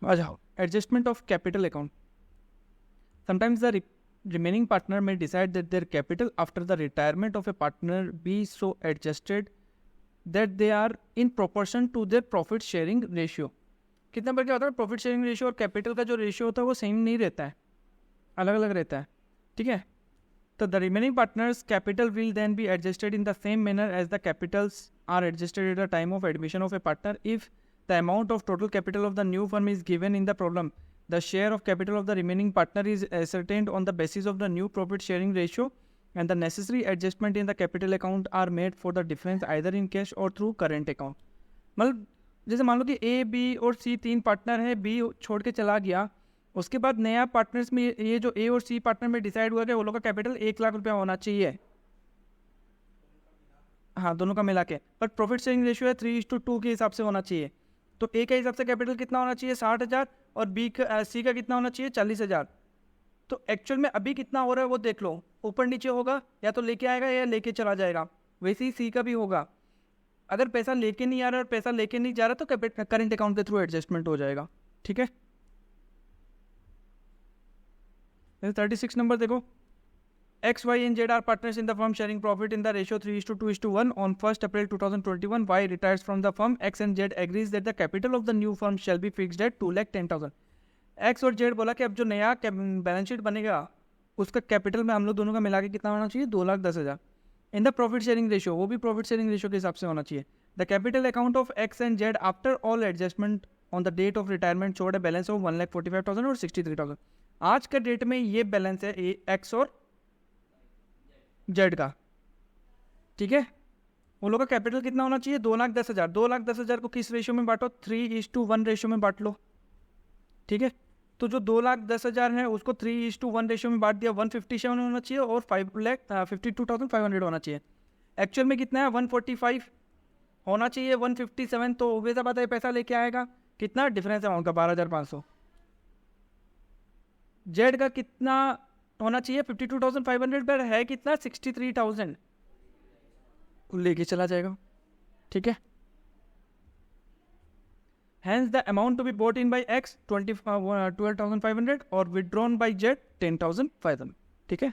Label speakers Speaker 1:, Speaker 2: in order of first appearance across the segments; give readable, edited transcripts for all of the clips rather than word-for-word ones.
Speaker 1: आ जाओ, adjustment of capital account. Sometimes the remaining partner may decide that their capital after the retirement of a partner be so adjusted that they are in proportion to their profit sharing ratio. कितना बार क्या होता है, profit sharing ratio और capital का जो ratio होता है वो सेम नहीं रहता है, अलग अलग रहता है. ठीक है, तो the remaining partners capital will then be adjusted in the same manner as the capitals are adjusted at the time of admission of a partner. If the amount of total capital of the new firm is given in the problem, the share of capital of the remaining partner is ascertained on the basis of the new profit sharing ratio and the necessary adjustment in the capital account are made for the difference either in cash or through current account. मतलब जैसे मान लो कि A B और सी तीन partner है, B छोड़ के चला गया, उसके बाद नया पार्टनर्स में ये जो ए और सी पार्टनर में डिसाइड हुआ कि वो लोग का कैपिटल 1 लाख रुपया होना चाहिए. हाँ, दोनों का मिला के, बट प्रॉफिट शेयरिंग रेशियो है 3:2 के हिसाब से होना चाहिए. तो ए के हिसाब से कैपिटल कितना होना चाहिए, 60,000, और बी का सी का कितना होना चाहिए, 40,000. तो एक्चुअल में अभी कितना हो रहा है वो देख लो, ऊपर नीचे होगा, या तो लेके आएगा या लेके चला जाएगा. वैसे ही सी का भी होगा, अगर पैसा लेके नहीं आ रहा और पैसा लेके नहीं जा रहा तो करंट अकाउंट के थ्रू एडजस्टमेंट हो जाएगा. ठीक है, 36 नंबर देखो. X, Y and Z are partners in the firm sharing profit in the ratio 3:2:1 on 1st April 2021. Y retires from the firm. X and Z agrees that the capital of the new firm shall be fixed at 2,10,000. X और Z बोला कि अब जो नया balance sheet बनेगा उसका capital में हम लोग दोनों का मिला के कितना होना चाहिए, 2,10,000. In the profit sharing ratio, वो भी प्रॉफिट शेयरिंग रेशियो के हिसाब से होना चाहिए. The capital account of X and Z after all adjustment on the date of retirement showed a balance of 1,45,000 और 63,000. आज का डेट में ये बैलेंस है एक्स और जेड का. ठीक है, वो लोग का कैपिटल कितना होना चाहिए, 2,10,000. 2,10,000 को किस रेशियो में बांटो, 3:1 रेशियो में बांट लो. ठीक है, तो जो 2,10,000 है उसको 3:1 रेशियो में बांट दिया, 157 होना चाहिए और 5,52,500 होना चाहिए. एक्चुअल में कितना है, 145 होना चाहिए, 157. तो वैसा बात है, पैसा लेके आएगा कितना, डिफरेंस अमाउंट का 12,500. जेड का कितना होना चाहिए, 52,500 पर है कितना, 63,000 लेके चला जाएगा. ठीक है, hence the amount to be bought in by X 12,500 और विड्रॉन बाय जेड 10,500. ठीक है,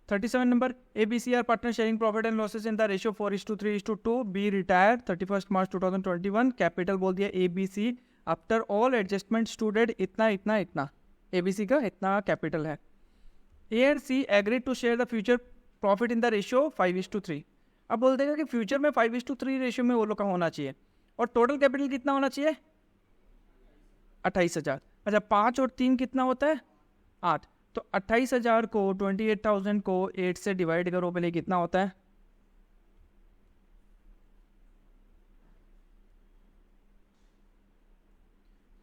Speaker 1: 37 number. ABC are partner sharing profit and losses in the ratio 4:3:2. B retire 31 March 2021. Capital बोल दिया ABC after all adjustment student इतना इतना इतना, ABC का इतना कैपिटल है. A and C agree to share the future profit in the ratio 5:3. अब बोल देगा कि फ्यूचर में 5:3 रेशियो में वो लोग का होना चाहिए, और टोटल कैपिटल कितना होना चाहिए, 28,000. अच्छा, 5 और 3 कितना होता है, 8. तो 28,000 को 28,000 को 8 से डिवाइड करो, पहले कितना होता है,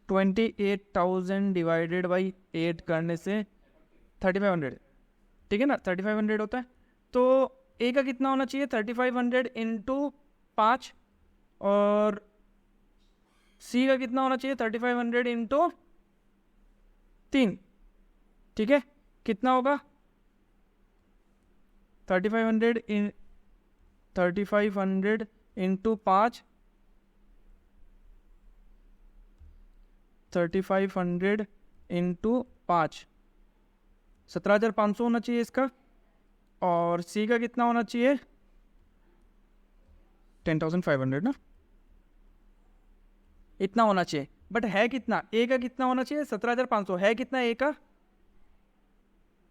Speaker 1: 28,000 डिवाइडेड बाई 8 करने से 3,500. ठीक है ना, 3,500 होता है. तो ए का कितना होना चाहिए, 3,500 इंटू 5, और सी का कितना होना चाहिए, 3,500 इंटू 3. ठीक है, कितना होगा, 3,500 इंटू 5, 3,500 इंटू 5, 17,500 होना चाहिए इसका. और सी का कितना होना चाहिए, 10,500 ना, इतना होना चाहिए. बट है कितना, ए का कितना होना चाहिए, 17,500. है कितना ए का,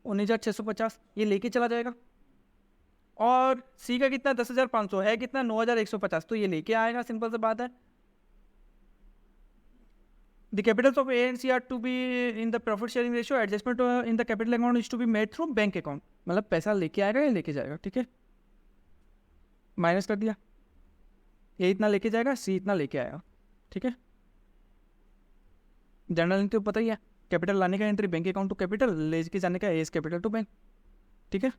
Speaker 1: 19,650. ये लेके चला जाएगा. और सी का कितना, 10,500. है कितना, 9,150. तो ये लेके आएगा, सिंपल सी बात है. The capitals of A and C are to be in the profit sharing ratio. Adjustment in the capital account is to be made through bank account. मतलब पैसा लेके आएगा या लेके जाएगा. ठीक है, माइनस कर दिया, ए इतना लेके जाएगा, सी इतना लेके आएगा. ठीक है, जनरल एंट्री पता ही है, कैपिटल लाने का entry bank account to capital, लेके जाने का एस कैपिटल टू बैंक. ठीक है,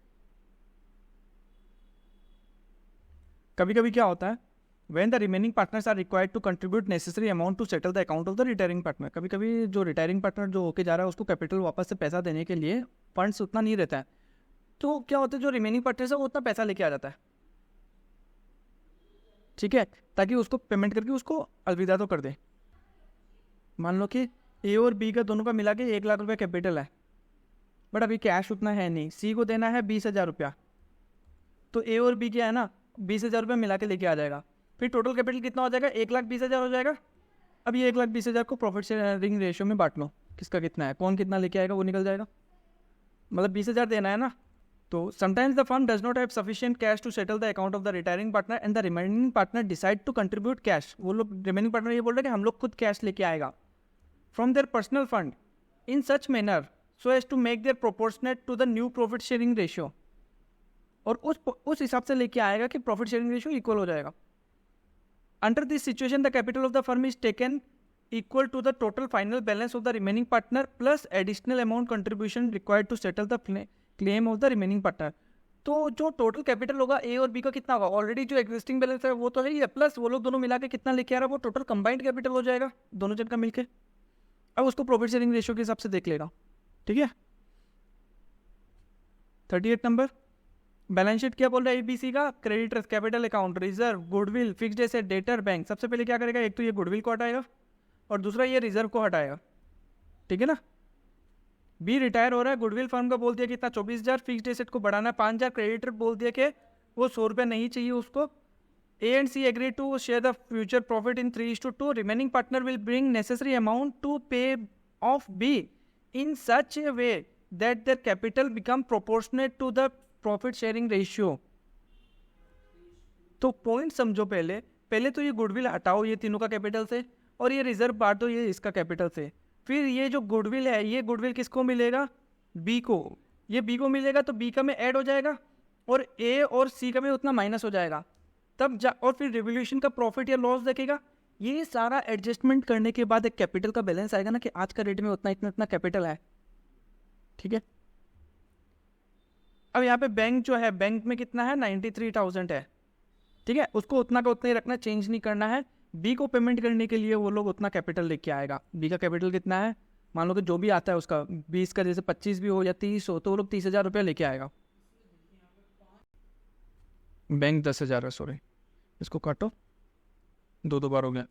Speaker 1: कभी कभी क्या होता है, when the remaining partners are required to contribute necessary amount to settle the account of the retiring partner. कभी कभी जो रिटायरिंग पार्टनर जो होके जा रहा है उसको कैपिटल वापस से पैसा देने के लिए फंड्स उतना नहीं रहता है, तो क्या होता है, जो रिमेनिंग पार्टनर्स है वो उतना पैसा लेके आ जाता है. ठीक है, ताकि उसको पेमेंट करके उसको अलविदा तो कर दे. मान लो कि ए और बी का दोनों का मिला के 1 लाख रुपया कैपिटल है, बट अभी कैश उतना है नहीं, सी को देना है 20,000 रुपया, तो ए और बी क्या है ना 20,000 रुपया मिला के लेके आ जाएगा। फिर टोटल कैपिटल कितना हो जाएगा, 1,20,000 हो जाएगा। अब ये 1,20,000 को प्रॉफिट शेयरिंग रेशियो में बांट लो, किसका कितना है, कौन कितना लेके आएगा वो निकल जाएगा। मतलब 20,000 देना है ना, तो sometimes the firm does not have sufficient cash to settle the account of the retiring partner and the remaining partner decide to contribute cash. वो लोग रिमेनिंग पार्टनर ये बोल रहे हैं कि हम लोग खुद कैश लेके आएगा from their personal fund in such manner so as to make their proportionate to the new profit sharing ratio, और उस हिसाब से लेके आएगा कि प्रॉफिट शेयरिंग रेशियो इक्वल हो जाएगा। Under this situation the capital of the firm is taken equal to the total final balance of the remaining partner plus additional amount contribution required to settle the claim of the remaining partner। तो जो total capital होगा ए और B का कितना होगा, already जो existing balance है वो तो है ही है, प्लस वो लोग दोनों मिला के कितना लेके आ रहा है, वो टोटल कंबाइंड कैपिटल हो जाएगा दोनों जन का मिलके। अब उसको प्रॉफिट शेयरिंग रेशियो के हिसाब से देख लेगा, ठीक है। 38 नंबर बैलेंस शीट क्या बोल रहा है एबीसी का, creditors, capital account, reserve, goodwill, fixed asset, debtor, bank. सबसे पहले क्या करेगा, एक तो ये गुडविल को हटाएगा और दूसरा ये रिजर्व को हटाएगा, ठीक है ना। बी रिटायर हो रहा है, गुडविल फर्म का बोल दिया कितना 24,000, फिक्स्ड एसेट को बढ़ाना है 5,000, क्रेडिटर बोल दिया कि वो 100 रुपया नहीं चाहिए उसको। A and C agree to share the future profit in 3:2, remaining partner will bring necessary amount to pay off B in such a way that their capital become proportionate to the profit sharing ratio. तो point समझो, पहले तो ये goodwill हटाओ ये तीनों का capital से, और ये रिजर्व बांट दो ये इसका कैपिटल से। फिर ये जो गुडविल है, ये गुडविल किसको मिलेगा, बी को, ये बी को मिलेगा तो बी का में ऐड हो जाएगा और ए और सी का में उतना माइनस हो जाएगा तब और फिर रिवोल्यूशन का प्रॉफिट या लॉस देखेगा। ये सारा एडजस्टमेंट करने के बाद एक कैपिटल का बैलेंस आएगा ना कि आज का रेट में उतना इतना इतना कैपिटल है, ठीक है। अब यहाँ पे बैंक जो है, बैंक में कितना है 93,000 है, ठीक है, उसको उतना का उतना ही रखना, चेंज नहीं करना है। बी को पेमेंट करने के लिए वो लोग उतना कैपिटल लेके आएगा। बी का कैपिटल कितना है, मान लो कि जो भी आता है उसका 20 का, जैसे 25 भी हो या 30 हो, तो वो लोग 30,000 रुपया लेके आएगा। बैंक 10,000 है, सॉरी इसको काटो, दो बार हो गया,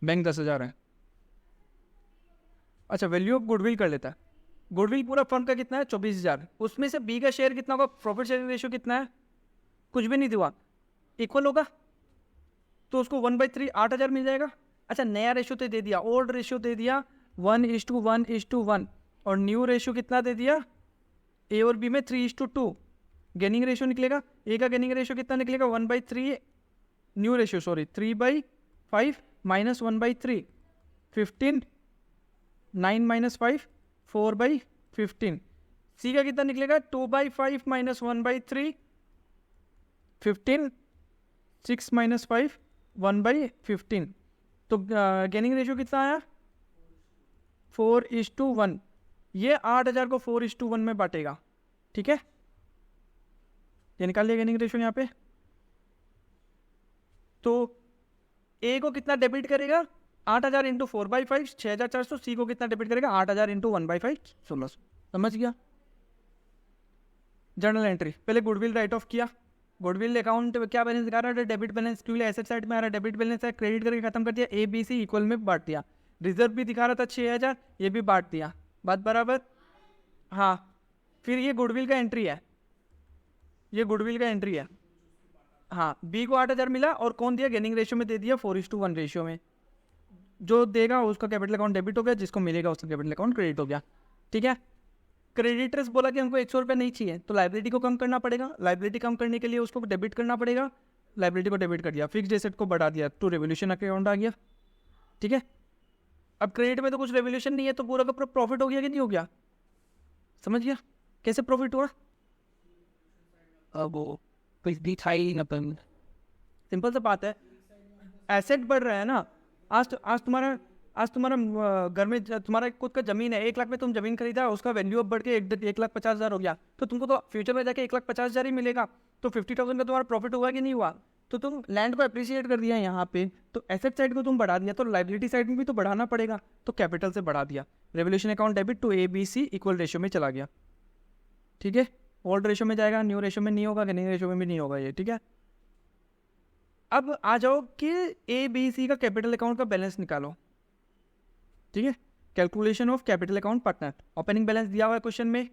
Speaker 1: बैंक 10,000 है। अच्छा, वैल्यू ऑफ गुडविल कर लेता है, गुडविल पूरा फर्म का कितना है 24,000, उसमें से बी का शेयर कितना होगा, प्रॉफिट शेयरिंग रेशियो कितना है, कुछ भी नहीं दिया, इक्वल होगा, तो उसको 1/3 8,000 मिल जाएगा। अच्छा, नया रेशियो तो दे दिया, ओल्ड रेशियो दे दिया 1:1:1, और न्यू रेशियो कितना दे दिया, ए और बी में 3:2। गेनिंग रेशियो निकलेगा, ए का गेनिंग रेशियो कितना निकलेगा 1/3, new ratio sorry 3/5 minus 1/3 15, 9 minus 5 4/15। सी का कितना निकलेगा 2/5 माइनस 1/3 15, 6 माइनस 5 1/15। तो गेनिंग रेशियो कितना आया 4:1। ये 8,000 को 4:1 में बांटेगा, ठीक है, ये निकाल लिया गेनिंग रेशियो यहाँ पे। तो ए को कितना डेबिट करेगा 8,000 इंटू 4/5 6,400, सी को कितना डेबिट करेगा 8,000 इंटू 1/5 1600। समझ गया। जर्नल एंट्री, पहले गुडविल राइट ऑफ किया, गुडविल अकाउंट क्या बैलेंस दिखा रहा है, डेबिट बैलेंस, क्योंकि एसेट साइड में आ रहा है डेबिट बैलेंस है, क्रेडिट करके खत्म कर दिया, ए बी सी इक्वल में बांट दिया, रिजर्व भी दिखा रहा था 6,000, ये भी बांट दिया, बात बराबर। हाँ, फिर ये गुडविल का एंट्री है, ये गुडविल का एंट्री है। हाँ, बी को 8,000 मिला और कौन दिया, गेनिंग रेशियो में दे दिया 4:1 रेशियो में, जो देगा उसका कैपिटल अकाउंट डेबिट हो गया, जिसको मिलेगा उसका कैपिटल अकाउंट क्रेडिट हो गया, ठीक है। क्रेडिटर्स बोला कि हमको 100 रुपये नहीं चाहिए, तो लाइबिलिटी को कम करना पड़ेगा, लाइबिलिटी कम करने के लिए उसको डेबिट करना पड़ेगा, लाइबिलिटी को डेबिट कर दिया, फिक्स्ड एसेट को बढ़ा दिया, तो रेवोल्यूशन अकाउंट आ गया, ठीक है। अब क्रेडिट में तो कुछ रेवोल्यूशन नहीं है, तो पूरा का पूरा प्रॉफिट हो गया कि नहीं हो गया, समझ गया कैसे प्रॉफिट हुआ। अब वो सिंपल सा बात है, एसेट बढ़ रहा है ना, आज तुम्हारा घर में तुम्हारा खुद का जमीन है, 1 लाख में तुम जमीन खरीदा, उसका वैल्यू अब बढ़ के 1,50,000 हो गया, तो तुमको तो फ्यूचर में जाके 1,50,000 ही मिलेगा, तो 50,000 का तुम्हारा प्रॉफिट हुआ कि नहीं हुआ, तो तुम लैंड को अप्रिशिएट कर दिया यहाँ पे, तो एसेट साइड को तुम बढ़ा दिया, तो लाइबिलिटी साइड में भी तो बढ़ाना पड़ेगा, तो कैपिटल से बढ़ा दिया, revaluation account debit to A B C equal ratio में चला गया, ठीक है। ओल्ड रेशियो में जाएगा, न्यू रेशियो में नहीं होगा, गेनिंग रेशियो में भी नहीं होगा ये, ठीक है। अब आ जाओ कि ए बी सी का कैपिटल अकाउंट का बैलेंस निकालो, ठीक है। Calculation of capital account partner, opening balance दिया हुआ है क्वेश्चन में,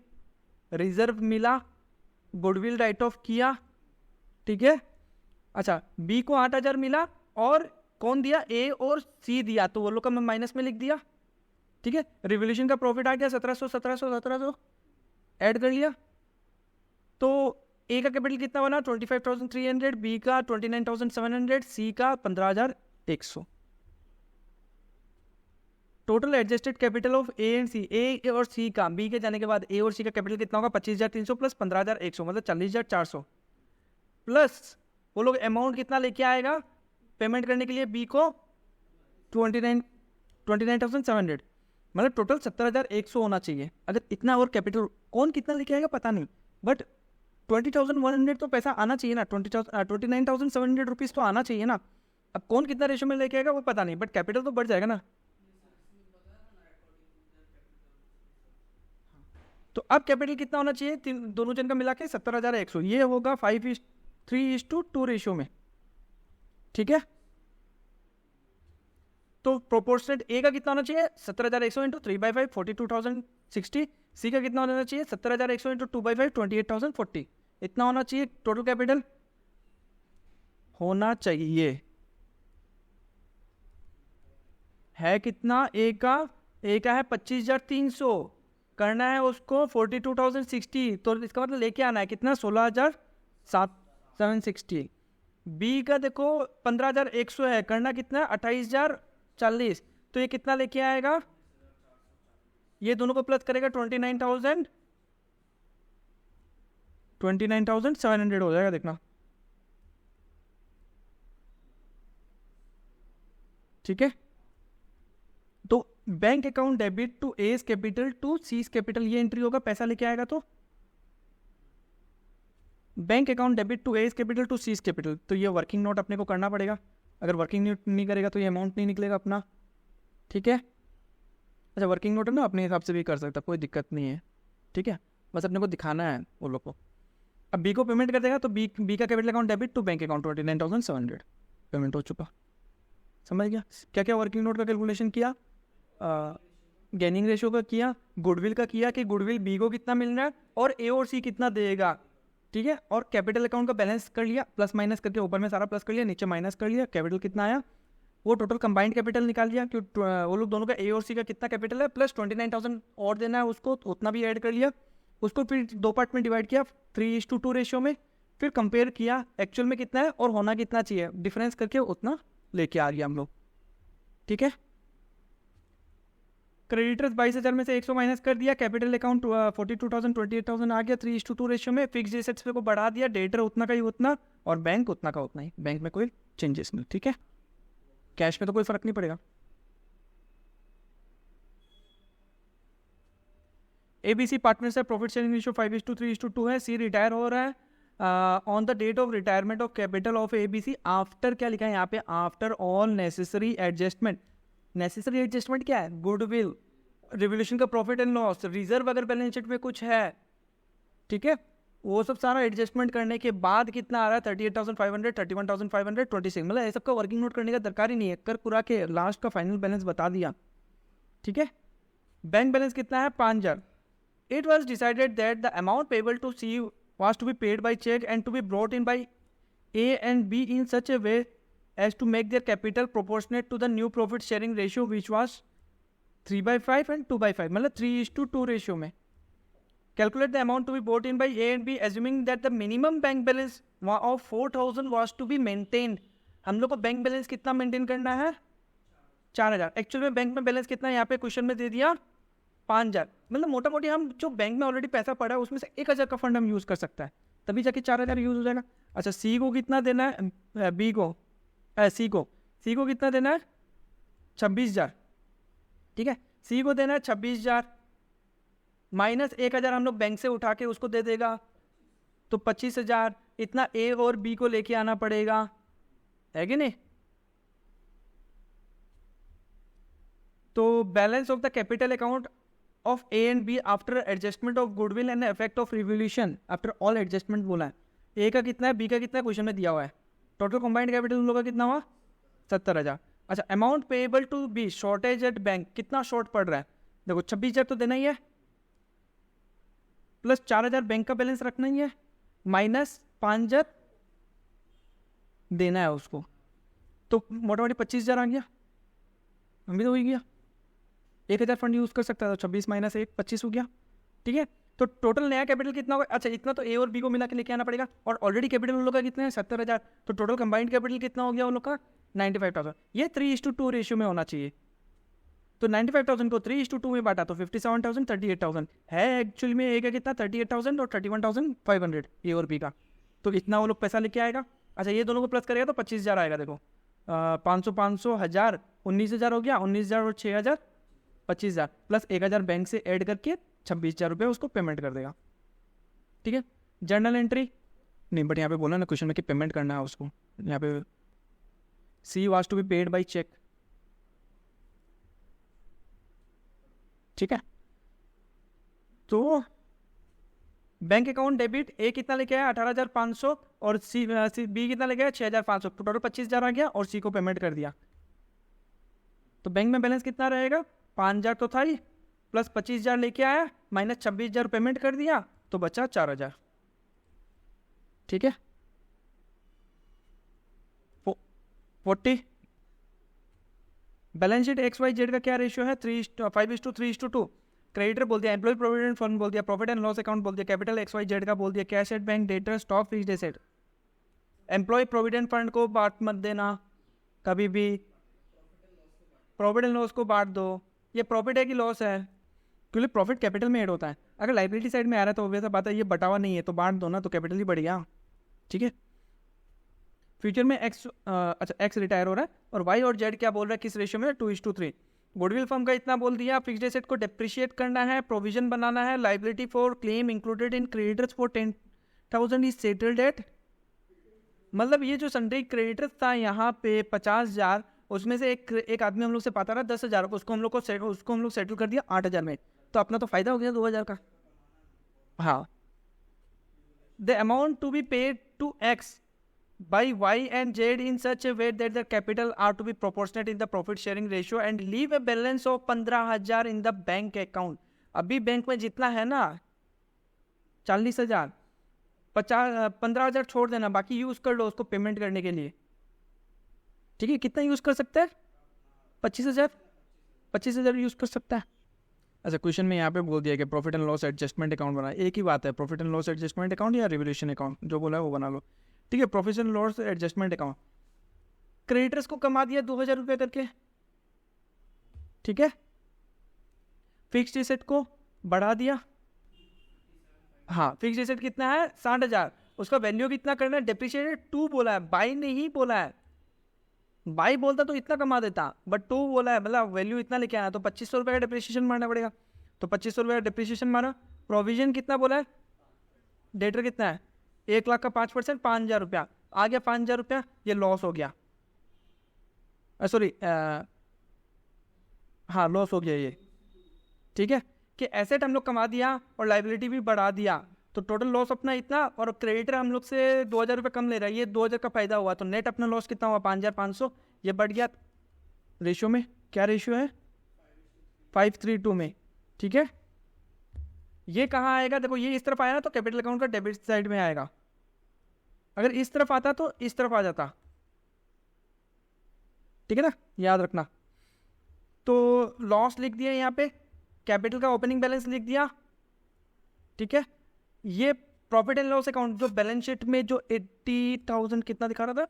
Speaker 1: रिजर्व मिला, गुडविल राइट ऑफ किया, ठीक है। अच्छा, बी को 8,000 मिला और कौन दिया, ए और सी दिया, तो वो लोग का मैं माइनस में लिख दिया, ठीक है। रिवोल्यूशन का प्रॉफिट आ गया 1700 ऐड कर लिया, तो ए का कैपिटल कितना बना 25,300, बी का 29,700, सी का 15,100। Total adjusted capital of A and C, A और सी का, बी के जाने के बाद ए और सी का कैपिटल कितना होगा 25,300 प्लस 15,100 मतलब 40,400 प्लस वो लोग अमाउंट कितना लेके आएगा पेमेंट करने के लिए, बी को 29,700 मतलब टोटल 70,100 होना चाहिए। अगर इतना और कैपिटल कौन कितना लेके आएगा पता नहीं, बट 20,100 तो पैसा आना चाहिए ना, 29,700 रुपीज़ तो आना चाहिए ना। अब कौन कितना रेशो में लेके आएगा वो पता नहीं, बट कैपिटल तो बढ़ जाएगा ना। तो अब कैपिटल कितना होना चाहिए दोनों जन का मिला के 70,100, ये होगा 5:3:2 रेशियो में, ठीक है। तो प्रोपोर्शनेट ए का कितना होना चाहिए 70,100 इंटू 3/5 42,060, सी का कितना होना चाहिए 70,100 इंटू 2/5 28,040, इतना होना चाहिए टोटल कैपिटल होना चाहिए। है कितना ए का है 25,300, करना है उसको 42,060, तो इसका मतलब लेके आना है कितना 16,760। बी का देखो 15,100 है, करना कितना 28,040, तो ये कितना लेके आएगा, ये दोनों को प्लस करेगा 29,700 हो जाएगा, देखना ठीक है। तो bank account debit to A's capital to C's capital, ये एंट्री होगा, पैसा लेके आएगा तो bank account debit to A's capital to C's capital, तो ये वर्किंग नोट अपने को करना पड़ेगा, अगर वर्किंग नोट नहीं करेगा तो ये अमाउंट नहीं निकलेगा अपना, ठीक है। अच्छा, वर्किंग नोट है ना, अपने हिसाब से भी कर सकता, कोई दिक्कत नहीं है, ठीक है, बस अपने को दिखाना है वो लोग को। अब बी को पेमेंट कर देगा तो बी का capital account debit to bank account 29,700 payment हो चुका, समझ गया। क्या क्या वर्किंग नोट का कैलकुलेशन किया, गेनिंग रेशियो का किया, गुडविल का किया कि गुडविल बी को कितना मिल रहा है और ए और सी कितना देगा, ठीक है। और कैपिटल अकाउंट का बैलेंस कर लिया, प्लस माइनस करके ऊपर में सारा प्लस कर लिया, नीचे माइनस कर लिया, कैपिटल कितना आया वो टोटल कंबाइंड कैपिटल निकाल लिया कि वो लोग दोनों का ए और सी का कितना कैपिटल है, प्लस 29,000 और देना है उसको, तो उतना भी ऐड कर लिया, उसको फिर दो पार्ट में डिवाइड किया 3:2 रेशियो में, फिर कंपेयर किया एक्चुअल में कितना है और होना कितना चाहिए, डिफरेंस करके उतना लेके आ गया हम लोग, ठीक है। क्रेडिटर्स 22,000 में से 100 माइनस कर दिया, कैपिटल अकाउंट 42,000 28,000 आ गया 3:2 रेशियो में, फिक्स एसेट्स पे को बढ़ा दिया, डेटर उतना का ही उतना और बैंक उतना का उतना ही, बैंक में कोई चेंजेस नहीं, ठीक है। कैश में तो कोई फर्क नहीं पड़ेगा। एबीसी पार्टनर्स है, प्रॉफिट शेयरिंग रेशियो 5:3:2 है, सी रिटायर हो रहा है on the date of retirement of capital of ABC after, क्या लिखा है यहाँ पे, after all necessary adjustment. Necessary adjustment क्या है, गुडविल, रिवोल्यूशन का प्रॉफिट एंड लॉस, रिजर्व अगर बैलेंस शीट में कुछ है, ठीक है, वो सब सारा एडजस्टमेंट करने के बाद कितना आ रहा है 38,500 31,500 26, मतलब ये सब का वर्किंग नोट करने का दरकार ही नहीं है, कर पूरा के लास्ट का फाइनल बैलेंस बता दिया, ठीक है। बैंक बैलेंस कितना है 5,000। It was decided that the amount payable to C was to be paid by check and to be brought in by A and B in such a way as to make their capital proportionate to the new profit sharing ratio which was 3/5 and 2/5, मतलब 3:2 ratio में। Calculate the amount to be brought in by A and B assuming that the minimum bank balance of 4,000 was to be maintained। हम लोग को bank balance कितना maintain करना है 4,000, actual में bank में बैलेंस कितना है यहाँ पे क्वेश्चन में दे दिया 5,000, मतलब मोटा मोटी हम जो बैंक में ऑलरेडी पैसा पड़ा है उसमें से 1,000 का फंड हम यूज़ कर सकता है, तभी जाके 4,000 यूज़ हो जाएगा। अच्छा, सी को कितना देना है, सी को कितना देना है 26,000, ठीक है, सी को देना है 26,000 माइनस 1,000 हम लोग बैंक से उठा के उसको दे देगा तो 25,000, इतना ए और बी को लेके आना पड़ेगा, है कि नहीं। तो balance of the capital account of A and B after adjustment of goodwill and effect of revolution after all adjustment बोला है। A का कितना है, B का कितना है, क्वेश्चन में दिया हुआ है। टोटल कंबाइंड कैपिटल उन लोगों का कितना हुआ 70,000, अच्छा, amount payable to be shortage at bank, कितना शॉर्ट पड़ रहा है? देखो 26,000 तो देना ही है, प्लस 4,000 बैंक का बैलेंस रखना ही है, माइनस 5,000 देना है उसको, तो मोटा मोटी 25,000 आ गया, अभी तो हो ही गया। 1,000 फंड यूज कर सकता था, 26 माइनस 1 25 हो गया, ठीक है। तो टोटल नया कैपिटल कितना होगा? अच्छा, इतना तो ए और बी को मिला के लेके आना पड़ेगा, और ऑलरेडी कैपिटल उन लोग का कितना है? 70,000। तो टोटल कंबाइंड कैपिटल कितना हो गया उन लोग का? 95,000। ये 3:2 रेशियो में होना चाहिए। तो 95,000 को 3:2 में बांटा तो 57,000 38,000 है, एक्चुअली में ए का कितना? 38,000 और 31,500 ए और बी का। तो इतना वो लोग पैसा लेके आएगा। अच्छा, ये दोनों को प्लस करेगा तो 25,000 आएगा। देखो 500 500 1000 19,000 हो गया, 19,000 और 6,000 25,000 प्लस 1,000 बैंक से ऐड करके 26,000 रुपये उसको पेमेंट कर देगा, ठीक है। जर्नल एंट्री नहीं, बट यहाँ पे बोला ना क्वेश्चन में कि पेमेंट करना है उसको, यहाँ पे C was to be paid by cheque, ठीक है। तो बैंक अकाउंट डेबिट ए कितना लेके आया? 18,500 और सी बी कितना लेके आया? 6,500। तो टोटल 25,000 आ गया और सी को पेमेंट कर दिया। तो बैंक में बैलेंस कितना रहेगा? 5,000 तो था ही, प्लस 25,000 लेके आया, माइनस 26,000 पेमेंट कर दिया, तो बचा 4,000, ठीक है। 40 balance sheet X Y Z का क्या रेशियो है? 5:3:2। क्रेडिटर बोल दिया, एम्प्लॉय प्रोविडेंट फंड बोल दिया, प्रॉफिट एंड लॉस अकाउंट बोल दिया, कैपिटल एक्स वाई जेड का बोल दिया, cash at bank, debtor, stock, fixed asset. Employee provident fund को बांट मत देना कभी भी, प्रॉफिट एंड लॉस को बांट दो। ये प्रॉफिट है कि लॉस है? क्योंकि प्रॉफिट कैपिटल में ऐड होता है। अगर लाइबिलिटी साइड में आ रहा है तो वैसा बात है, ये बटावा नहीं है तो बांट दो ना, तो कैपिटल ही बढ़ गया, ठीक है। फ्यूचर में एक्स एक्स रिटायर हो रहा है, और वाई और जेड क्या बोल रहा है, किस रेशियो में? 2:3। गुडविल फर्म का इतना बोल दिया, फिक्स्ड एसेट को डेप्रिशिएट करना है, प्रोविजन बनाना है, liability for claim included in creditors for 10,000 is settled at, मतलब ये जो सन्ड्री क्रेडिटर्स था यहाँ पे 50,000, उसमें से एक आदमी हम लोग से पाता रहा 10,000, उसको हम लोग सेटल कर दिया 8,000 में, तो अपना तो फायदा हो गया 2,000 का। हाँ, the amount to be paid to X by Y and Z in such a way that the capital are to be proportionate in the profit sharing ratio and leave a balance of 15,000 in the bank account। अभी bank में जितना है ना 40,000, 15,000 छोड़ देना, बाकी use कर लो उसको पेमेंट करने के लिए, ठीक है। कितना यूज कर सकते हैं? 25,000 यूज कर सकता है। अच्छा, क्वेश्चन में यहाँ पे बोल दिया कि profit and loss adjustment account बना, एक ही बात है, profit and loss adjustment account या रिवोल्यूशन अकाउंट, जो बोला है वो बना लो, ठीक है। Profit and loss adjustment account, creditors को कमा दिया 2,000 रुपये करके, ठीक है। फिक्स्ड एसेट को बढ़ा दिया, हाँ, फिक्स्ड एसेट कितना है? 60,000, उसका वैल्यू कितना करना है? डेप्रिशिएटेड 2 बोला है, बाई नहीं बोला है। बाई बोलता तो इतना कमा देता, बट 2 बोला है, मतलब वैल्यू इतना लेके आना, तो 2,500 रुपये का डेप्रिशिएशन मारना पड़ेगा, तो 2,500 रुपये का डेप्रिशिएशन मारा। प्रोविजन कितना बोला है? डेटर कितना है? 1 लाख का 5%, 5,000 रुपया आ गया, 5,000 रुपया ये लॉस हो गया, सॉरी हाँ लॉस हो गया ये, ठीक है। कि एसेट हम लोग कमा दिया और लाइबिलिटी भी बढ़ा दिया, तो टोटल लॉस अपना इतना, और क्रेडिटर हम लोग से 2,000 रुपये कम ले रहा है, ये 2,000 का फायदा हुआ, तो नेट अपना लॉस कितना हुआ? 5,500, ये बढ़ गया रेशियो में, क्या रेशियो है? 5:3 में, ठीक है। ये कहाँ आएगा? देखो ये इस तरफ आया ना, तो कैपिटल अकाउंट का डेबिट साइड में आएगा, अगर इस तरफ आता तो इस तरफ आ जाता, ठीक है ना, याद रखना। तो लॉस लिख दिया यहाँ पे, कैपिटल का ओपनिंग बैलेंस लिख दिया, ठीक है। ये प्रॉफिट एंड लॉस अकाउंट जो बैलेंस शीट में जो 80,000 कितना दिखा रहा था,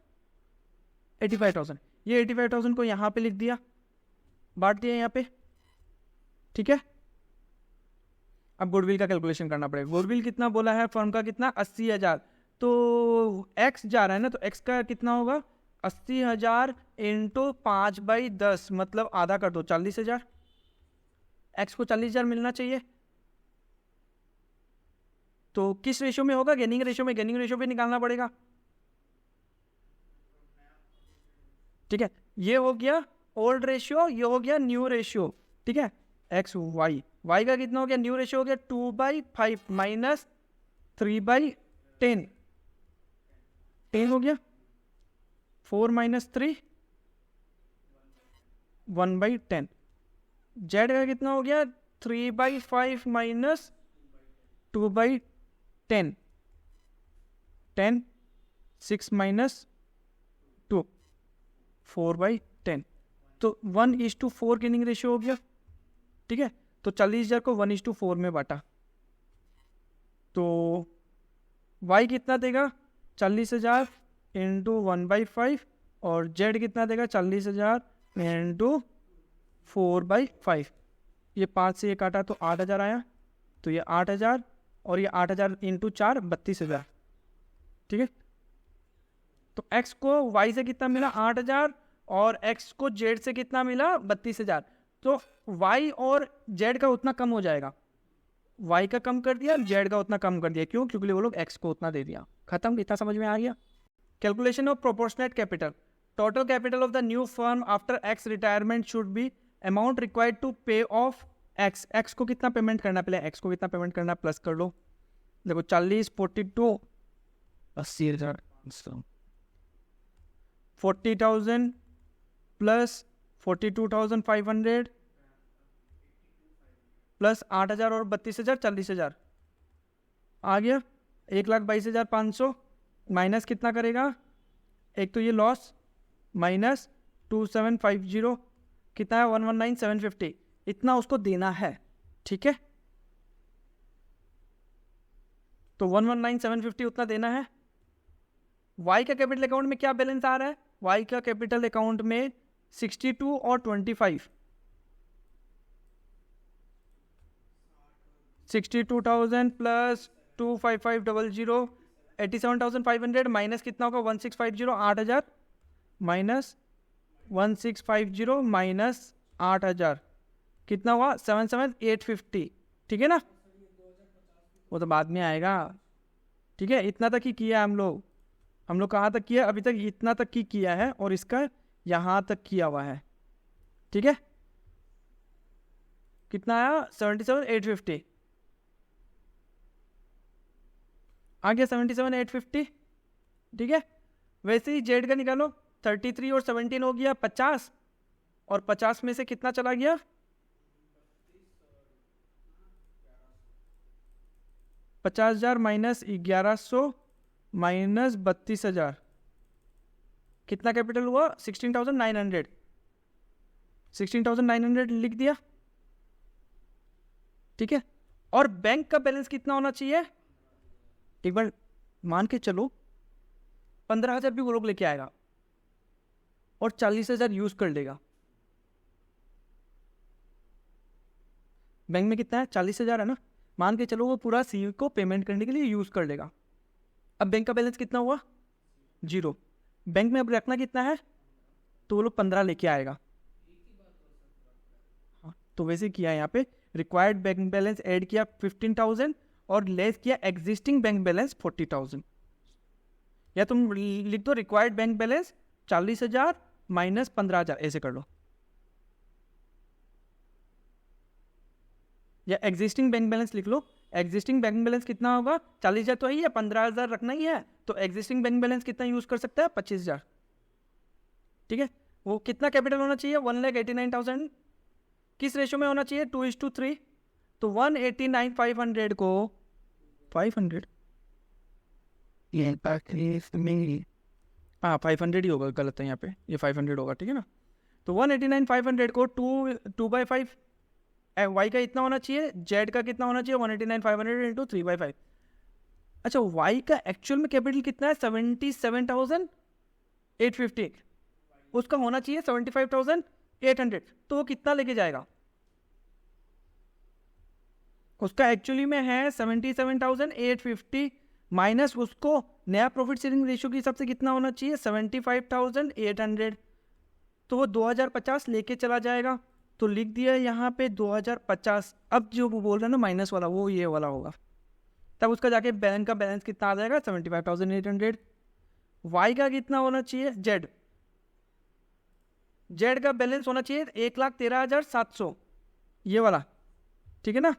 Speaker 1: 85,000, ये 85,000 को यहाँ पे लिख दिया, बांट दिया यहाँ पे, ठीक है। अब गुडविल का कैलकुलेशन करना पड़ेगा। गुडविल कितना बोला है फर्म का? कितना? 80,000, तो एक्स जा रहा है ना, तो एक्स का कितना होगा? 80,000 इंटू 5/10, मतलब आधा कर दो, 40,000। एक्स को 40,000 मिलना चाहिए, तो किस रेशियो में होगा? गेनिंग रेशियो में, गेनिंग रेशियो पे निकालना पड़ेगा, ठीक है। ये हो गया ओल्ड रेशियो, ये हो गया न्यू रेशियो, ठीक है। एक्स वाई, वाई का कितना हो गया? न्यू रेशियो हो गया 2/5 माइनस 3/10, 10 हो गया, 4 - 3 1/10। जेड का कितना हो गया 3/5 माइनस 2/10, 10, 6 माइनस 2, 4/10। तो 1:4 किनिंग रेशियो हो गया, ठीक है। तो 40,000 को 1:4 में बांटा तो y कितना देगा 40,000 इंटू 1/5 और z कितना देगा 40,000 इंटू 4/5। ये 5 से ये काटा तो 8,000 आया, तो ये 8,000 और ये 8,000 इंटू 4 32,000, ठीक है। तो x को y से कितना मिला 8,000 और x को z से कितना मिला 32,000। तो y और z का उतना कम हो जाएगा, y का कम कर दिया, z का उतना कम कर दिया। क्यों? क्योंकि वो लोग x को उतना दे दिया। खत्म, इतना समझ में आ गया। Calculation of proportionate capital. Total capital of the new firm after x retirement should be amount required to pay off x। x को कितना पेमेंट करना, पहले x को कितना पेमेंट करना प्लस कर लो। देखो 40, 42, 80,000, 40,000 प्लस 42,500 प्लस 8,000 और 32,000 40,000 आ गया। 1,22,500 माइनस कितना करेगा, एक तो ये लॉस माइनस 2750 कितना है 119,750, इतना उसको देना है, ठीक है। तो 119,750 उतना देना है। y का कैपिटल अकाउंट में क्या बैलेंस आ रहा है, y का कैपिटल अकाउंट में 62 और 25, 62,000 प्लस 25500 87,500 माइनस कितना होगा 1650 8,000 माइनस 1650 माइनस 8,000 कितना हुआ 77,850, ठीक है ना। वो तो बाद में आएगा, ठीक है। इतना तक ही किया हम लोग कहाँ तक किया, अभी तक इतना तक ही किया है और इसका यहाँ तक किया हुआ है, ठीक है। कितना आया 77,850 आ गया 77,850, ठीक है। वैसे ही जेड का निकालो 33 और 17 हो गया 50 और 50 में से कितना चला गया 50,000 माइनस 1,100 माइनस 32,000 कितना कैपिटल हुआ 16,900, 16,900 लिख दिया, ठीक है। और बैंक का बैलेंस कितना होना चाहिए, एक बार मान के चलो 15,000 भी वो लोग लेके आएगा और 40,000 यूज कर लेगा। बैंक में कितना है 40,000 है ना, मान के चलो वो पूरा सी को पेमेंट करने के लिए यूज कर लेगा। अब बैंक का बैलेंस कितना हुआ 0, बैंक में अब रखना कितना है, तो वो लोग 15 लेके आएगा। हाँ, तो वैसे किया यहाँ पे रिक्वायर्ड बैंक बैलेंस ऐड किया 15,000 और लेस किया एग्जिस्टिंग बैंक बैलेंस 40,000, या तुम लिख दो रिक्वायर्ड बैंक बैलेंस 40,000 माइनस 15,000 ऐसे कर लो, या एग्जिस्टिंग बैंक बैलेंस लिख लो। एग्जिस्टिंग बैंक बैलेंस कितना होगा 40,000 तो है या 15,000 रखना ही है, तो एग्जिस्टिंग बैंक बैलेंस कितना यूज कर सकता है 25,000, ठीक है। वो कितना कैपिटल होना चाहिए 1,89,000, किस रेशियो में होना चाहिए 2:3, तो 189,500 को 500 हाँ 500 ही होगा, गलत है यहाँ पे, ये 500 होगा, ठीक है ना। तो 189,500 को 2/5 y का इतना होना चाहिए, z का कितना होना चाहिए 189,500 इंटू 3/5। अच्छा y का एक्चुअल में कैपिटल कितना है 77,850, उसका होना चाहिए 75,800, तो वो कितना लेके जाएगा, उसका एक्चुअली में है 77,850 माइनस उसको नया प्रॉफिट शेयरिंग रेशियो के हिसाब से कितना होना चाहिए 75,800, तो वो 2,050 लेके चला जाएगा। तो लिख दिया यहाँ पे 2,050। अब जो वो बोल रहा है ना माइनस वाला, वो ये वाला होगा, तब उसका जाके बैंक का बैलेंस कितना आ जाएगा 75,800। वाई का कितना होना चाहिए जेड का बैलेंस होना चाहिए 1,13,700 ये वाला, ठीक है ना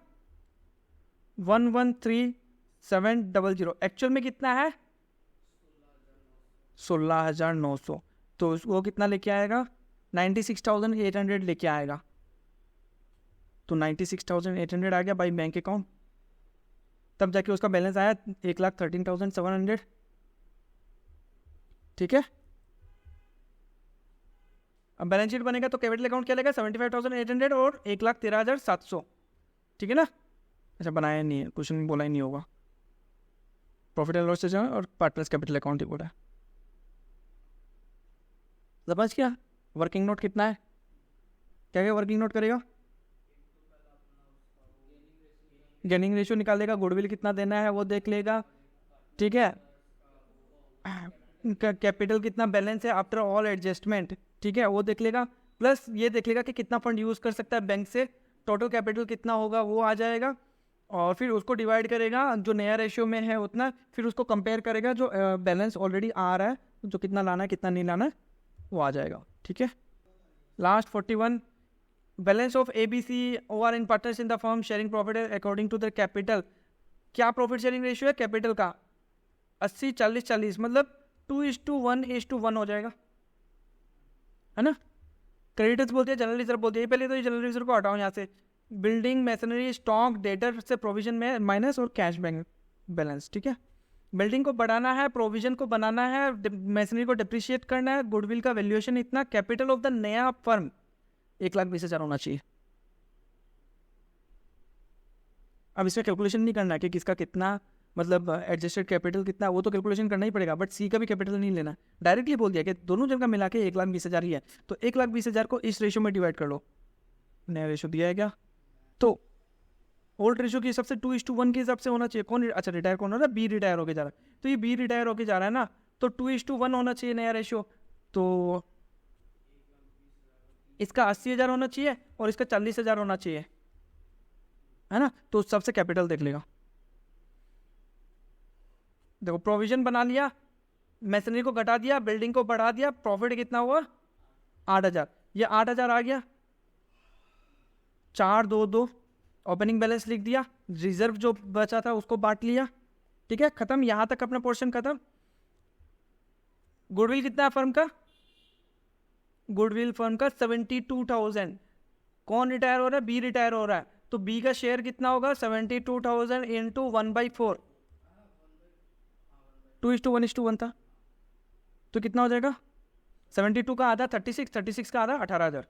Speaker 1: 113,700। एक्चुअल में कितना है 16,900, तो वो कितना लेके आएगा 96,800 लेके आएगा, तो 96,800 आ गया बाई बैंक अकाउंट, तब जाके उसका बैलेंस आया 1,13,700। ठीक है, अब बैलेंस शीट बनेगा तो कैपिटल अकाउंट क्या लेगा 75,800 और 1,13,700। ठीक है ना। अच्छा बनाया नहीं है, क्वेश्चन बोला ही नहीं होगा, प्रॉफिट एंड लॉस और पार्टनर्स कैपिटल अकाउंट ही बोला है। समझ क्या वर्किंग नोट कितना है, क्या क्या वर्किंग नोट करेगा, गेनिंग रेशियो निकालेगा, गुडविल कितना देना है वो देख लेगा। ठीक है, कैपिटल कितना बैलेंस है आफ्टर ऑल एडजस्टमेंट, ठीक है वो देख लेगा, प्लस ये देख लेगा कि कितना फंड यूज़ कर सकता है बैंक से, टोटल कैपिटल कितना होगा वो आ जाएगा, और फिर उसको डिवाइड करेगा जो नया रेशियो में है उतना, फिर उसको कंपेयर करेगा जो बैलेंस ऑलरेडी आ रहा है, जो कितना लाना है कितना नहीं लाना है वो आ जाएगा। ठीक है, last 41, balance of ABC OR in partners in the firm sharing profit according to the capital. क्या प्रॉफिट शेयरिंग रेशियो है कैपिटल का 80-40-40, मतलब 2:1:1 हो जाएगा, है ना। क्रेडिटर्स बोलते हैं, जनरल रिजर्व बोलते हैं, पहले तो ये जनरल रिजर्व को हटाओ यहाँ से, बिल्डिंग मैशनरी स्टॉक डेटर से प्रोविजन में माइनस और कैश बैंक बैलेंस। ठीक है, बिल्डिंग को बढ़ाना है, प्रोविजन को बनाना है, मैशनरी को डिप्रिशिएट करना है, गुडविल का वैल्यूएशन इतना, कैपिटल ऑफ द नया फर्म 1,20,000 होना चाहिए। अब इसमें कैलकुलेशन नहीं करना है कि किसका कितना, मतलब एडजस्टेड कैपिटल कितना, वो तो कैलकुलेशन करना ही पड़ेगा, बट सी का भी कैपिटल नहीं लेना, डायरेक्टली बोल दिया कि दोनों जन का मिला के 1,20,000 ही है, तो 1,20,000 को इस रेशियो में डिवाइड कर लो, नया रेशियो दिया है क्या, तो ओल्ड रेशियो के हिसाब से 2:1 के हिसाब से होना चाहिए। कौन अच्छा रिटायर कौन हो रहा है, बी रिटायर होके जा रहा है, तो ये बी रिटायर होके जा रहा है ना, तो 2:1 होना चाहिए नया रेशियो, तो इसका 80,000 होना चाहिए और इसका 40,000 होना चाहिए, है ना, तो सबसे कैपिटल देख लेगा। देखो प्रोविजन बना लिया, मैशनरी को घटा दिया, बिल्डिंग को बढ़ा दिया, प्रॉफिट कितना हुआ 8,000, ये 8,000 आ गया, 422 ओपनिंग बैलेंस लिख दिया, रिजर्व जो बचा था उसको बांट लिया। ठीक है, खत्म, यहां तक अपना पोर्शन खत्म। गुडविल कितना है फर्म का, गुडविल फर्म का 72,000, कौन रिटायर हो रहा है, बी रिटायर हो रहा है, तो बी का शेयर कितना होगा 72,000 इंटू 1/4, 2:1:1 था, तो कितना हो जाएगा 72 का आधा 36, 36 का आधा 18,000।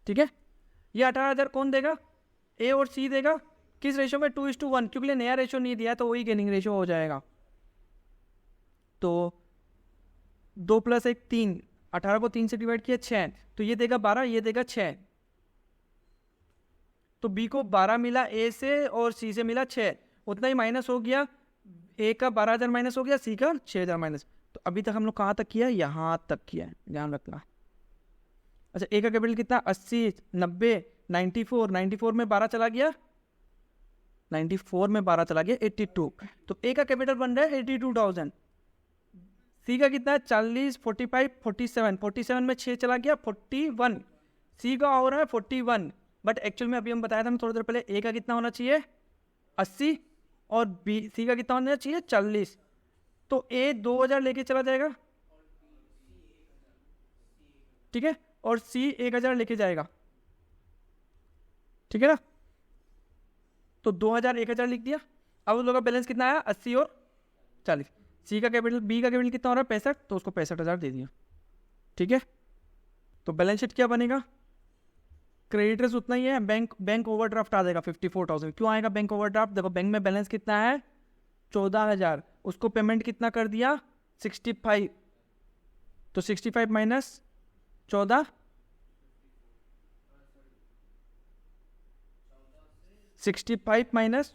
Speaker 1: ठीक है, ये 18,000 कौन देगा, ए और सी देगा, किस रेशियो में 2:1, क्योंकि नया रेशियो नहीं दिया तो वही गेनिंग रेशियो हो जाएगा, तो 2 + 1 3, 18 को 3 से डिवाइड किया 6, तो ये देगा 12, ये देगा 6, तो बी को 12 मिला ए से और सी से मिला 6, उतना ही माइनस हो गया, ए का 12,000 माइनस हो गया, सी का 6,000 माइनस। तो अभी तक हम लोग कहाँ तक किया, यहाँ तक किया है, ध्यान रखना। अच्छा ए का कैपिटल कितना 80, 90, 94, 94 में 12 चला गया, 94 में 12 चला गया 82, तो ए का कैपिटल बन रहा है 82,000। सी का कितना है 40, 45, 47, 47 में 6 चला गया 41, सी का हो रहा है 41, बट एक्चुअल में अभी हम बताया था ना थोड़ी देर पहले, ए का कितना होना चाहिए 80 और बी सी का कितना होना चाहिए 40, तो ए 2,000 लेके चला जाएगा, ठीक है, और सी 1,000 लेके जाएगा, ठीक है ना, तो 2,000 1,000 लिख दिया। अब उन लोगों का बैलेंस कितना आया 80 और 40, सी का कैपिटल बी का कैपिटल कितना हो रहा है 65, तो उसको 65,000 दे दिया। ठीक है, तो बैलेंस शीट क्या बनेगा, क्रेडिटर्स उतना ही है, बैंक ओवरड्राफ्ट आ जाएगा 54,000। क्यों आएगा बैंक ओवरड्राफ्ट, देखो बैंक में बैलेंस कितना है 14,000, उसको पेमेंट कितना कर दिया 65, तो 65 माइनस 14, 65 माइनस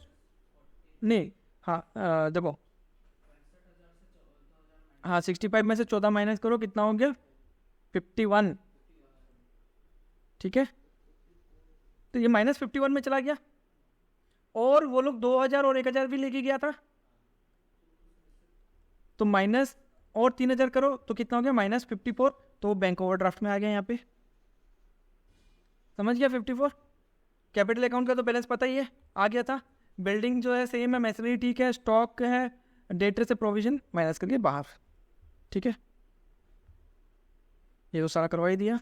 Speaker 1: नहीं, हाँ देखो, हाँ 65 में से 14 माइनस करो, कितना हो गया 51, ठीक है, तो ये -51 में चला गया, और वो लोग 2,000 और 1,000 भी लेके गया था, तो माइनस और 3,000 करो तो कितना हो गया -54, तो बैंक ओवरड्राफ्ट में आ गया यहाँ पे, समझ गया 54। कैपिटल अकाउंट का तो बैलेंस पता ही है, आ गया था, बिल्डिंग जो है सेम है, मैशनरी ठीक है, स्टॉक है, डेटर से प्रोविजन माइनस करके बाहर, ठीक है। ये तो सारा करवा ही दिया।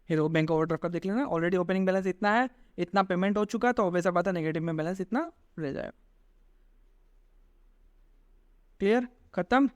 Speaker 1: ये तो बैंक ओवरड्राफ्ट का देख लेना, ऑलरेडी ओपनिंग बैलेंस इतना है, इतना पेमेंट हो चुका है, तो वैसा बात है नेगेटिव में बैलेंस इतना रह जाएगा। क्लियर, खत्म।